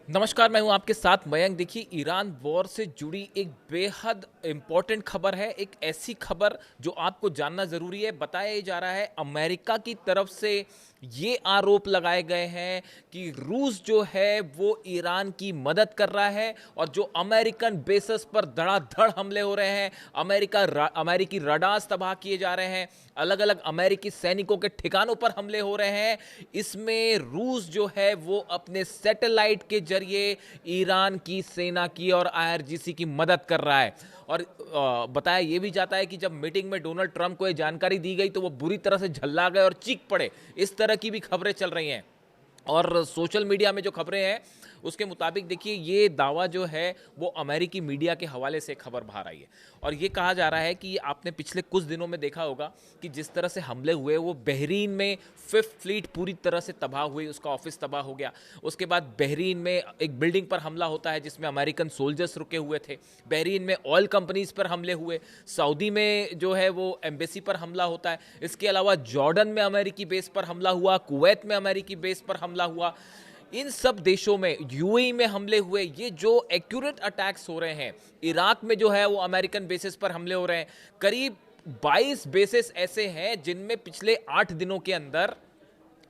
नमस्कार, मैं हूं आपके साथ मयंक। देखिए, ईरान वॉर से जुड़ी एक बेहद इंपॉर्टेंट खबर है। एक ऐसी खबर जो आपको जानना ज़रूरी है। बताया ये जा रहा है अमेरिका की तरफ से ये आरोप लगाए गए हैं कि रूस जो है वो ईरान की मदद कर रहा है और जो अमेरिकन बेसेस पर धड़ाधड़ हमले हो रहे हैं, अमेरिकी रडार्स तबाह किए जा रहे हैं, अलग अलग अमेरिकी सैनिकों के ठिकानों पर हमले हो रहे हैं। इसमें रूस जो है वो अपने सैटेलाइट के जरिए ईरान की सेना की और आईआरजीसी की मदद कर रहा है। और बताया यह भी जाता है कि जब मीटिंग में डोनाल्ड ट्रंप को यह जानकारी दी गई तो वो बुरी तरह से झल्ला गए और चीख पड़े। इस तरह की भी खबरें चल रही हैं। और सोशल मीडिया में जो खबरें हैं उसके मुताबिक देखिए, ये दावा जो है वो अमेरिकी मीडिया के हवाले से खबर बाहर आई है। और ये कहा जा रहा है कि आपने पिछले कुछ दिनों में देखा होगा कि जिस तरह से हमले हुए वो बहरीन में फिफ्थ फ्लीट पूरी तरह से तबाह हुई, उसका ऑफिस तबाह हो गया। उसके बाद बहरीन में एक बिल्डिंग पर हमला होता है जिसमें अमेरिकन सोल्जर्स रुके हुए थे। बहरीन में ऑयल कंपनीज पर हमले हुए। सऊदी में जो है वो एम्बेसी पर हमला होता है। इसके अलावा जॉर्डन में अमेरिकी बेस पर हमला हुआ, कुवैत में अमेरिकी बेस पर हमला हुआ। इन सब देशों में, यूएई में हमले हुए। ये जो एक्यूरेट अटैक्स हो रहे हैं, इराक में जो है वो अमेरिकन बेसिस पर हमले हो रहे हैं। करीब 22 बेसिस ऐसे हैं जिनमें पिछले 8 दिनों के अंदर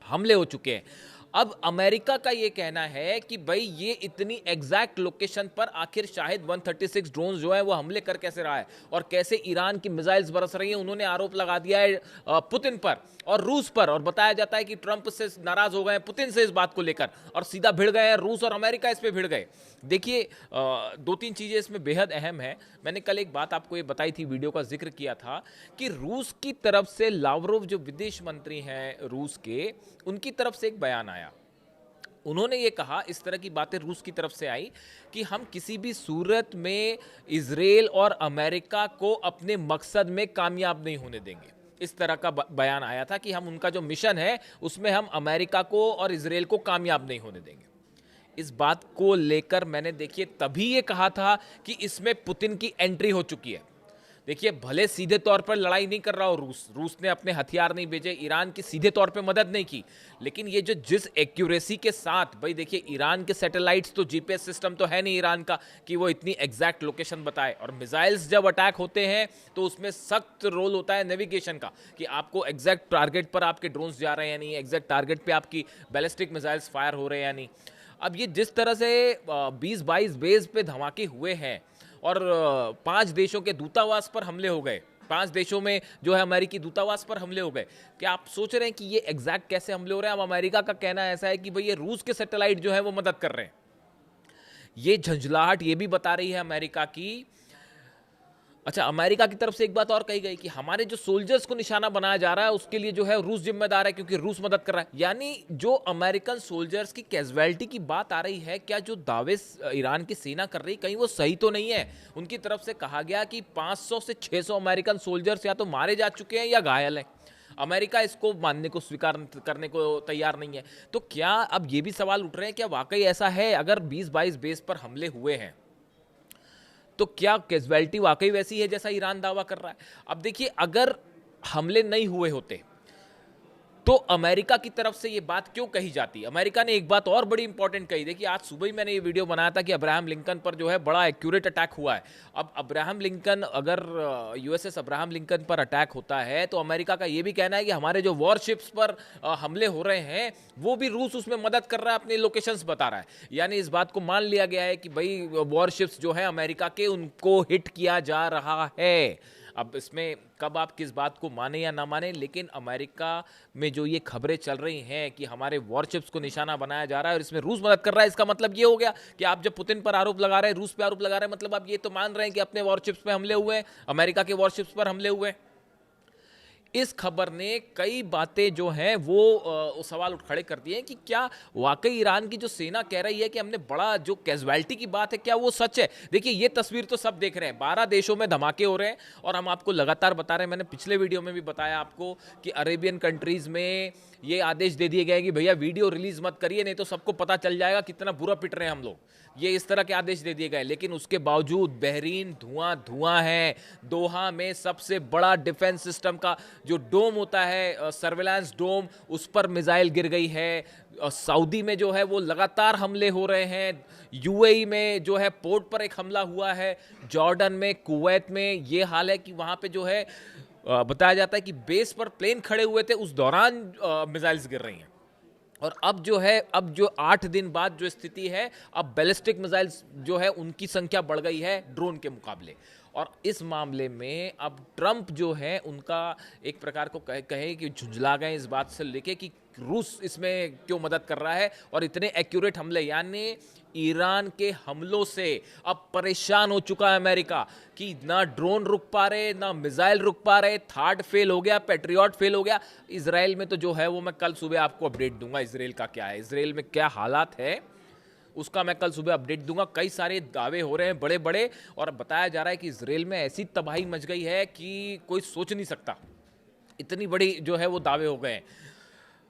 हमले हो चुके हैं। अब अमेरिका का यह कहना है कि भाई ये इतनी एग्जैक्ट लोकेशन पर आखिर शाहिद 136 ड्रोन जो है वो हमले कर कैसे रहा है और कैसे ईरान की मिसाइल्स बरस रही हैं। उन्होंने आरोप लगा दिया है पुतिन पर और रूस पर। और बताया जाता है कि ट्रंप से नाराज हो गए पुतिन से इस बात को लेकर और सीधा भिड़ गए हैं रूस और अमेरिका इस पे भिड़ गए। देखिए, दो तीन चीजें इसमें बेहद अहम है। मैंने कल एक बात आपको ये बताई थी, वीडियो का जिक्र किया था कि रूस की तरफ से लावरोव जो विदेश मंत्री हैं रूस के, उनकी तरफ से एक बयान आया। उन्होंने ये कहा, इस तरह की बातें रूस की तरफ से आई कि हम किसी भी सूरत में इजराइल और अमेरिका को अपने मकसद में कामयाब नहीं होने देंगे। इस तरह का बयान आया था कि हम उनका जो मिशन है उसमें हम अमेरिका को और इजराइल को कामयाब नहीं होने देंगे। इस बात को लेकर मैंने देखिए तभी ये कहा था कि इसमें पुतिन की एंट्री हो चुकी है। देखिए, भले सीधे तौर पर लड़ाई नहीं कर रहा हो रूस ने अपने हथियार नहीं भेजे, ईरान की सीधे तौर पे मदद नहीं की, लेकिन ये जो जिस एक्यूरेसी के साथ, भाई देखिए ईरान के सैटेलाइट्स तो जीपीएस सिस्टम तो है नहीं ईरान का कि वो इतनी एग्जैक्ट लोकेशन बताए। और मिसाइल्स जब अटैक होते हैं तो उसमें सख्त रोल होता है नेविगेशन का कि आपको एग्जैक्ट टारगेट पर आपके ड्रोन्स जा रहे हैं या नहीं, एग्जैक्ट टारगेट पर आपकी बैलिस्टिक मिसाइल्स फायर हो रहे हैं या नहीं। अब ये जिस तरह से 20-22 बेस पे धमाके हुए हैं और 5 देशों के दूतावास पर हमले हो गए, 5 देशों में जो है अमेरिकी दूतावास पर हमले हो गए। क्या आप सोच रहे हैं कि ये एग्जैक्ट कैसे हमले हो रहे हैं? अब अमेरिका का कहना ऐसा है कि भाई ये रूस के सैटेलाइट जो है वो मदद कर रहे हैं। ये झंझलाहट ये भी बता रही है अमेरिका की। अच्छा, अमेरिका की तरफ से एक बात और कही गई कि हमारे जो सोल्जर्स को निशाना बनाया जा रहा है उसके लिए जो है रूस जिम्मेदार है क्योंकि रूस मदद कर रहा है। यानी जो अमेरिकन सोल्जर्स की कैजुअलिटी की बात आ रही है, क्या जो दावे ईरान की सेना कर रही कहीं वो सही तो नहीं है? उनकी तरफ से कहा गया कि 500 से 600 अमेरिकन सोल्जर्स या तो मारे जा चुके हैं या घायल हैं। अमेरिका इसको मानने को, स्वीकार करने को तैयार नहीं है। तो क्या अब ये भी सवाल उठ रहे हैं, क्या वाकई ऐसा है? अगर 20-22 बेस पर हमले हुए हैं तो क्या कैजुअलिटी वाकई वैसी है जैसा ईरान दावा कर रहा है? अब देखिए, अगर हमले नहीं हुए होते तो अमेरिका की तरफ से ये बात क्यों कही जाती? अमेरिका ने एक बात और बड़ी इंपॉर्टेंट कही। देखिए, आज सुबह ही मैंने ये वीडियो बनाया था कि अब्राहम लिंकन पर जो है बड़ा एक्यूरेट अटैक हुआ है। अब अब्राहम लिंकन, अगर यूएसएस अब्राहम लिंकन पर अटैक होता है तो अमेरिका का ये भी कहना है कि हमारे जो वॉरशिप्स पर हमले हो रहे हैं वो भी रूस उसमें मदद कर रहा है, अपने लोकेशंस बता रहा है। यानी इस बात को मान लिया गया है कि भाई वॉरशिप्स जो है अमेरिका के, उनको हिट किया जा रहा है। अब इसमें कब आप किस बात को माने या ना माने, लेकिन अमेरिका में जो ये खबरें चल रही हैं कि हमारे वॉरशिप्स को निशाना बनाया जा रहा है और इसमें रूस मदद कर रहा है, इसका मतलब ये हो गया कि आप जब पुतिन पर आरोप लगा रहे हैं, रूस पे आरोप लगा रहे हैं, मतलब आप ये तो मान रहे हैं कि अपने वॉरशिप्स पे हमले हुए हैं, अमेरिका के वॉरशिप्स पर हमले हुए हैं। इस खबर ने कई बातें जो हैं वो सवाल उठ खड़े कर दिए हैं कि क्या वाकई ईरान की जो सेना कह रही है कि हमने बड़ा, जो कैजुअलिटी की बात है, क्या वो सच है? देखिए, ये तस्वीर तो सब देख रहे हैं, 12 देशों में धमाके हो रहे हैं और हम आपको लगातार बता रहे हैं। मैंने पिछले वीडियो में भी बताया आपको कि अरेबियन कंट्रीज में ये आदेश दे दिए गए कि भैया वीडियो रिलीज मत करिए, नहीं तो सबको पता चल जाएगा कितना बुरा पिट रहे हैं हम लोग। ये इस तरह के आदेश दे दिए गए, लेकिन उसके बावजूद बहरीन धुआं धुआं है। दोहा में सबसे बड़ा डिफेंस सिस्टम का जो डोम होता है सर्वेलांस डोम, उस पर मिसाइल गिर गई है। सऊदी में जो है वो लगातार हमले हो रहे हैं। यूएई में जो है पोर्ट पर एक हमला हुआ है। जॉर्डन में, कुवैत में ये हाल है कि वहाँ पे जो है बताया जाता है कि बेस पर प्लेन खड़े हुए थे, उस दौरान मिसाइल्स गिर रही हैं। और अब जो है, अब जो 8 दिन बाद जो स्थिति है, अब बैलिस्टिक मिसाइल्स जो है उनकी संख्या बढ़ गई है ड्रोन के मुकाबले। और इस मामले में अब ट्रंप जो है उनका एक प्रकार को कहे कि झुंझला गए इस बात से लेके कि रूस इसमें क्यों मदद कर रहा है। और इतने एक्यूरेट हमले, यानी ईरान के हमलों से अब परेशान हो चुका है अमेरिका कि ना ड्रोन रुक पा रहे, ना मिसाइल रुक पा रहे, थार्ड फेल हो गया, पेट्रियट फेल हो गया। इसराइल में तो जो है वो मैं कल सुबह आपको अपडेट दूंगा, इसराइल का क्या है, इसराइल में क्या हालात है उसका मैं कल सुबह अपडेट दूंगा। कई सारे दावे हो रहे हैं बड़े बड़े, और बताया जा रहा है कि इसराइल में ऐसी तबाही मच गई है कि कोई सोच नहीं सकता, इतनी बड़ी जो है वो दावे हो गए हैं।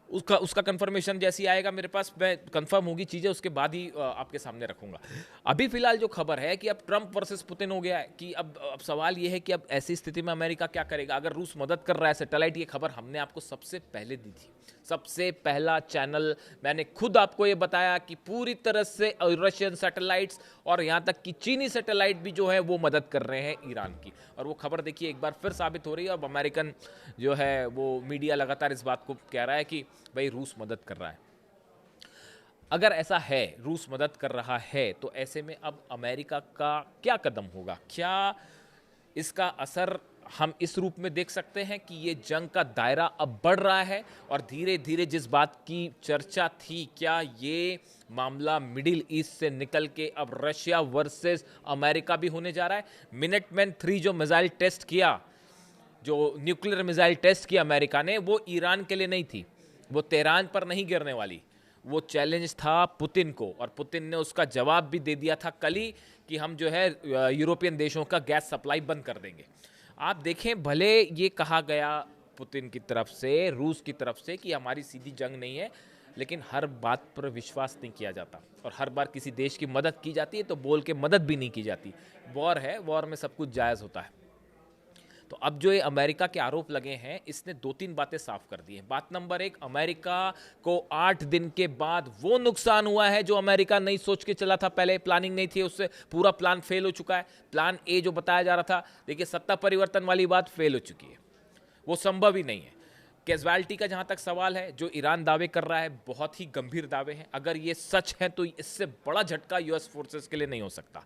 उसका कंफर्मेशन जैसी आएगा मेरे पास, मैं कंफर्म होगी चीज़ें उसके बाद ही आपके सामने रखूंगा। अभी फिलहाल जो खबर है कि अब ट्रंप वर्सेस पुतिन हो गया है, कि अब सवाल ये है कि अब ऐसी स्थिति में अमेरिका क्या करेगा अगर रूस मदद कर रहा है। सैटेलाइट, ये खबर हमने आपको सबसे पहले दी थी, सबसे पहला चैनल मैंने खुद आपको ये बताया कि पूरी तरह से रशियन सैटेलाइट्स और यहाँ तक कि चीनी सैटेलाइट भी जो है वो मदद कर रहे हैं ईरान की। और वो खबर देखिए एक बार फिर साबित हो रही है। अब अमेरिकन जो है वो मीडिया लगातार इस बात को कह रहा है कि भाई रूस मदद कर रहा है। अगर ऐसा है, रूस मदद कर रहा है, तो ऐसे में अब अमेरिका का क्या कदम होगा? क्या इसका असर हम इस रूप में देख सकते हैं कि ये जंग का दायरा अब बढ़ रहा है और धीरे धीरे जिस बात की चर्चा थी, क्या ये मामला मिडिल ईस्ट से निकल के अब रशिया वर्सेस अमेरिका भी होने जा रहा है? मिनटमैन 3 जो मिसाइल टेस्ट किया, जो न्यूक्लियर मिसाइल टेस्ट किया अमेरिका ने, वो ईरान के लिए नहीं थी, वो तेहरान पर नहीं गिरने वाली। वो चैलेंज था पुतिन को, और पुतिन ने उसका जवाब भी दे दिया था कल ही कि हम जो है यूरोपियन देशों का गैस सप्लाई बंद कर देंगे। आप देखें, भले ये कहा गया पुतिन की तरफ से, रूस की तरफ से कि हमारी सीधी जंग नहीं है, लेकिन हर बात पर विश्वास नहीं किया जाता। और हर बार किसी देश की मदद की जाती है तो बोल के मदद भी नहीं की जाती। वॉर है, वॉर में सब कुछ जायज़ होता है। तो अब जो ये अमेरिका के आरोप लगे हैं, इसने 2-3 बातें साफ कर दी हैं। बात नंबर 1, अमेरिका को 8 दिन के बाद वो नुकसान हुआ है जो अमेरिका नहीं सोच के चला था, पहले प्लानिंग नहीं थी, उससे पूरा प्लान फेल हो चुका है। प्लान ए जो बताया जा रहा था, देखिए सत्ता परिवर्तन वाली बात फेल हो चुकी है, वो संभव ही नहीं है। कैजुअलिटी का जहां तक सवाल है, जो ईरान दावे कर रहा है, बहुत ही गंभीर दावे हैं। अगर ये सच है तो इससे बड़ा झटका यूएस फोर्सेस के लिए नहीं हो सकता।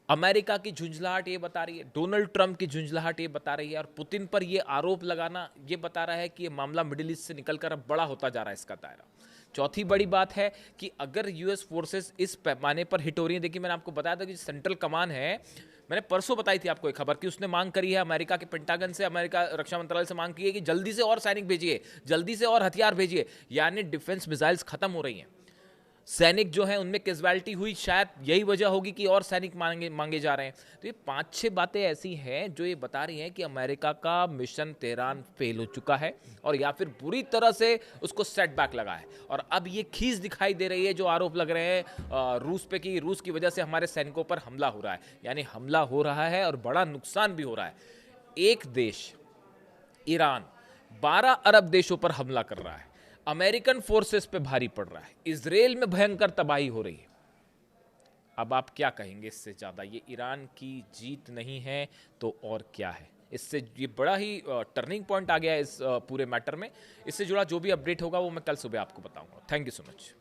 अमेरिका की झुंझलाहट ये बता रही है, डोनाल्ड ट्रंप की झुंझलाहट ये बता रही है, और पुतिन पर ये आरोप लगाना ये बता रहा है कि ये मामला मिडिल ईस्ट से निकलकर अब बड़ा होता जा रहा है इसका दायरा। चौथी बड़ी बात है कि अगर यूएस फोर्सेस इस पैमाने पर हिट हो रही है, देखिए मैंने आपको बताया था कि सेंट्रल कमान है, मैंने परसों बताई थी आपको एक खबर कि उसने मांग करी है अमेरिका के पेंटागन से, अमेरिका रक्षा मंत्रालय से मांग की है कि जल्दी से और सैनिक भेजिए, जल्दी से और हथियार भेजिए। यानी डिफेंस मिसाइल्स खत्म हो रही हैं, सैनिक जो है उनमें कैजुअलिटी हुई, शायद यही वजह होगी कि और सैनिक मांगे जा रहे हैं। तो ये 5-6 बातें ऐसी हैं जो ये बता रही हैं कि अमेरिका का मिशन तेहरान फेल हो चुका है, और या फिर बुरी तरह से उसको सेटबैक लगा है। और अब ये खींच दिखाई दे रही है जो आरोप लग रहे हैं रूस पे कि रूस की वजह से हमारे सैनिकों पर हमला हो रहा है, यानी हमला हो रहा है और बड़ा नुकसान भी हो रहा है। एक देश ईरान 12 अरब देशों पर हमला कर रहा है, अमेरिकन फोर्सेस पे भारी पड़ रहा है, इजराइल में भयंकर तबाही हो रही है। अब आप क्या कहेंगे इससे ज्यादा? ये ईरान की जीत नहीं है तो और क्या है? इससे ये बड़ा ही टर्निंग पॉइंट आ गया है इस पूरे मैटर में। इससे जुड़ा जो भी अपडेट होगा वो मैं कल सुबह आपको बताऊंगा। Thank you so much.